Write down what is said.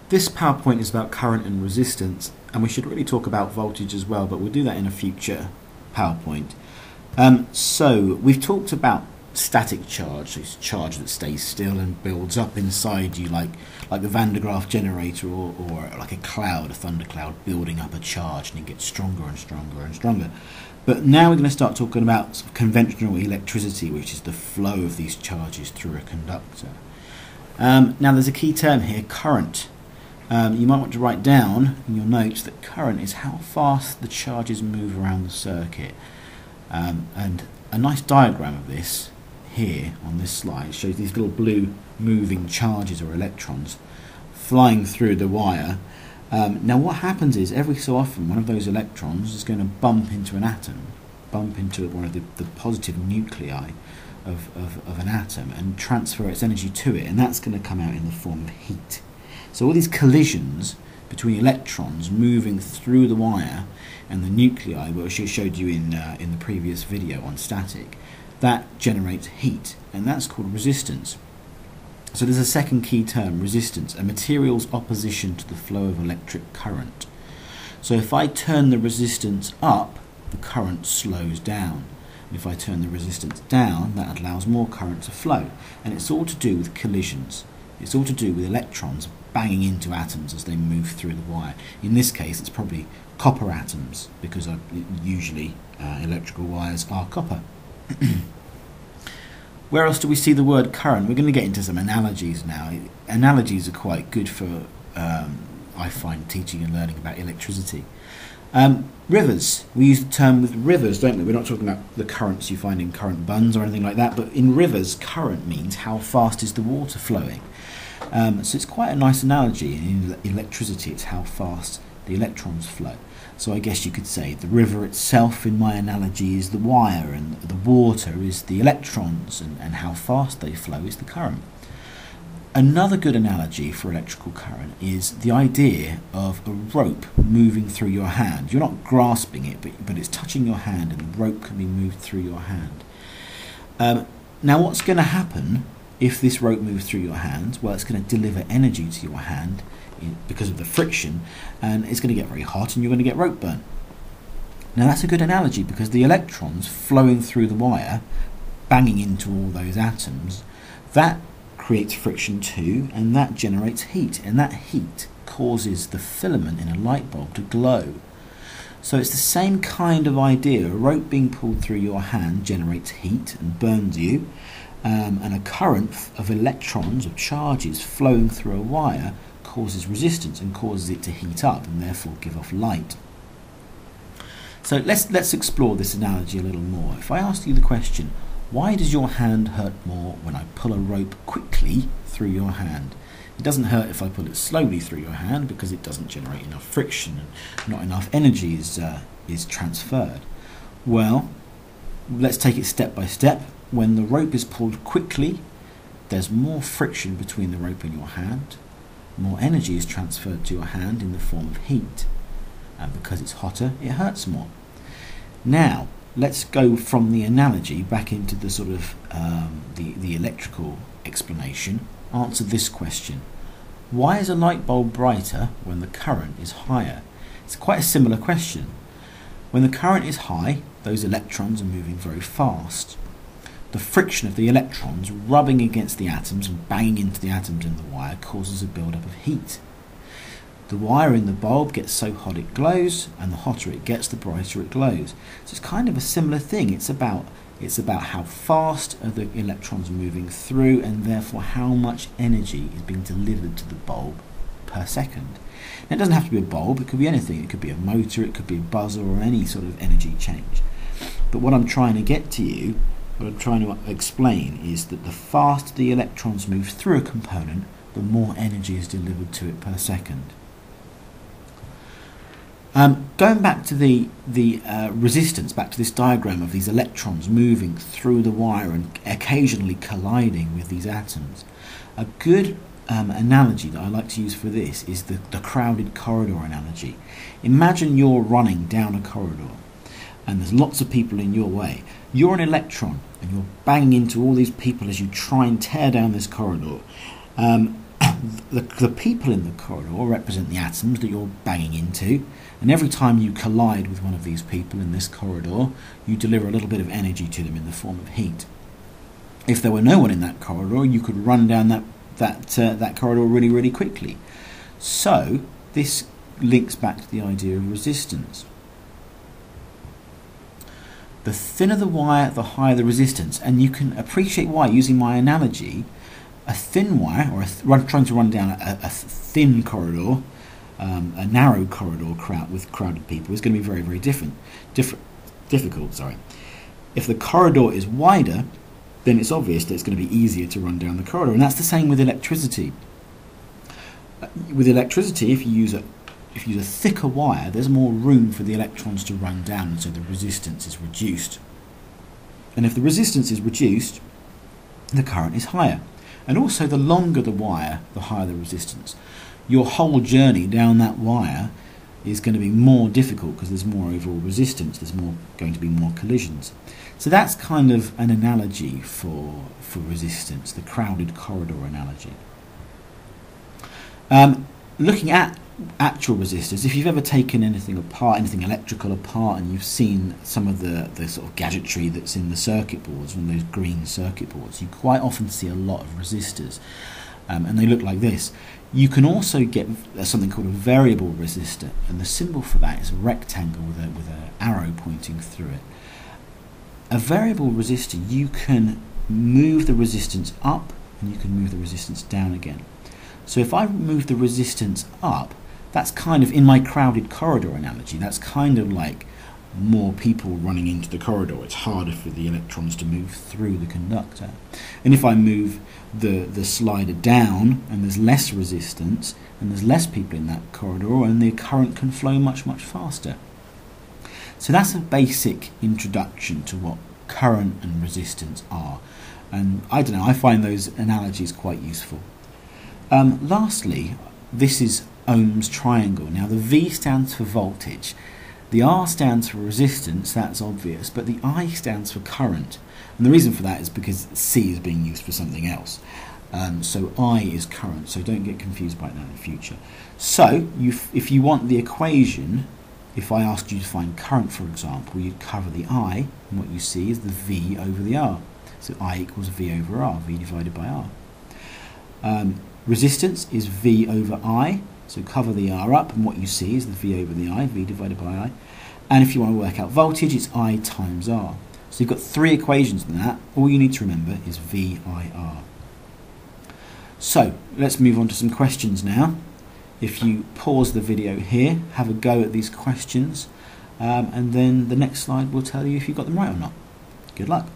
This PowerPoint is about current and resistance, and we should really talk about voltage as well, but we'll do that in a future PowerPoint. So we've talked about static charge, so it's charge that stays still and builds up inside you, like the Van de Graaff generator, or like a cloud, a thundercloud, building up a charge, and it gets stronger and stronger and stronger. But now we're going to start talking about sort of conventional electricity, which is the flow of these charges through a conductor. Now there's a key term here, current. You might want to write down in your notes that current is how fast the charges move around the circuit. And a nice diagram of this here on this slide shows these little blue moving charges or electrons flying through the wire. Now what happens is every so often one of those electrons is going to bump into an atom, bump into one of the positive nuclei of an atom and transfer its energy to it, and that's going to come out in the form of heat. So all these collisions between electrons moving through the wire and the nuclei, which I showed you in the previous video on static, that generates heat, and that's called resistance. So there's a second key term, resistance, a material's opposition to the flow of electric current. So if I turn the resistance up, the current slows down. And if I turn the resistance down, that allows more current to flow. And it's all to do with collisions. It's all to do with electrons banging into atoms as they move through the wire. In this case, it's probably copper atoms, because usually electrical wires are copper. Where else do we see the word current? We're going to get into some analogies now. Analogies are quite good for, I find, teaching and learning about electricity. Rivers. We use the term with rivers, don't we? We're not talking about the currents you find in current buns or anything like that, but in rivers, current means how fast is the water flowing. So it's quite a nice analogy. In electricity, it's how fast the electrons flow. So I guess you could say the river itself, in my analogy, is the wire, and the water is the electrons, and how fast they flow is the current. Another good analogy for electrical current is the idea of a rope moving through your hand. You're not grasping it, but it's touching your hand, and the rope can be moved through your hand. Now what's going to happen if this rope moves through your hand? Well, it's going to deliver energy to your hand because of the friction, and it's going to get very hot, and you're going to get rope burn. Now that's a good analogy, because the electrons flowing through the wire, banging into all those atoms, that creates friction too, and that generates heat, and that heat causes the filament in a light bulb to glow. So it's the same kind of idea. A rope being pulled through your hand generates heat and burns you, and a current of electrons, of charges flowing through a wire, causes resistance and causes it to heat up and therefore give off light. So let's explore this analogy a little more. If I ask you the question, why does your hand hurt more when I pull a rope quickly through your hand? It doesn't hurt if I pull it slowly through your hand, because it doesn't generate enough friction and not enough energy is transferred. Well, let's take it step by step. When the rope is pulled quickly, there's more friction between the rope and your hand. More energy is transferred to your hand in the form of heat, and because it's hotter, it hurts more. Now let's go from the analogy back into the sort of the electrical explanation. Answer this question: why is a light bulb brighter when the current is higher? It's quite a similar question. When the current is high, those electrons are moving very fast. The friction of the electrons rubbing against the atoms and banging into the atoms in the wire causes a build-up of heat. The wire in the bulb gets so hot it glows, and the hotter it gets, the brighter it glows. So it's kind of a similar thing. It's about how fast are the electrons moving through, and therefore how much energy is being delivered to the bulb per second. Now, it doesn't have to be a bulb, it could be anything. It could be a motor, it could be a buzzer, or any sort of energy change. But what I'm trying to get to you, what I'm trying to explain, is that the faster the electrons move through a component, the more energy is delivered to it per second. Going back to the resistance, back to this diagram of these electrons moving through the wire and occasionally colliding with these atoms, a good analogy that I like to use for this is the crowded corridor analogy. Imagine you're running down a corridor and there's lots of people in your way. You're an electron and you're banging into all these people as you try and tear down this corridor. the people in the corridor represent the atoms that you're banging into, and every time you collide with one of these people in this corridor, you deliver a little bit of energy to them in the form of heat. If there were no one in that corridor, you could run down that corridor really, really quickly. So this links back to the idea of resistance. The thinner the wire, the higher the resistance, and you can appreciate why using my analogy. A thin wire, or trying to run down a thin corridor, a narrow corridor with crowded people, is going to be very, very difficult. Sorry. If the corridor is wider, then it's obvious that it's going to be easier to run down the corridor, and that's the same with electricity. With electricity, if you use a thicker wire, there's more room for the electrons to run down, and so the resistance is reduced. And if the resistance is reduced, the current is higher. And also, the longer the wire, the higher the resistance. Your whole journey down that wire is going to be more difficult because there's more overall resistance. There's going to be more collisions. So that's kind of an analogy for resistance, the crowded corridor analogy. Looking at actual resistors, if you've ever taken anything apart, anything electrical apart, and you've seen some of the sort of gadgetry that's in the circuit boards, one of those green circuit boards, you quite often see a lot of resistors, and they look like this. You can also get something called a variable resistor, and the symbol for that is a rectangle with an arrow pointing through it. A variable resistor, you can move the resistance up and you can move the resistance down again. So if I move the resistance up, that's kind of, in my crowded corridor analogy, that's kind of like more people running into the corridor. It's harder for the electrons to move through the conductor. And if I move the slider down and there's less resistance and there's less people in that corridor, and the current can flow much, much faster. So that's a basic introduction to what current and resistance are. And I don't know, I find those analogies quite useful. Lastly, this is Ohm's triangle. Now the V stands for voltage, the R stands for resistance, that's obvious, but the I stands for current. And the reason for that is because C is being used for something else. So I is current, so don't get confused by that in the future. So if you want the equation, if I asked you to find current, for example, you'd cover the I, and what you see is the V over the R. So I equals V over R, V divided by R. Resistance is V over I, so cover the R up, and what you see is the V over the I, V divided by I. And if you want to work out voltage, it's I times R. So you've got three equations in that. All you need to remember is VIR. So let's move on to some questions now. If you pause the video here, have a go at these questions, and then the next slide will tell you if you got them right or not. Good luck.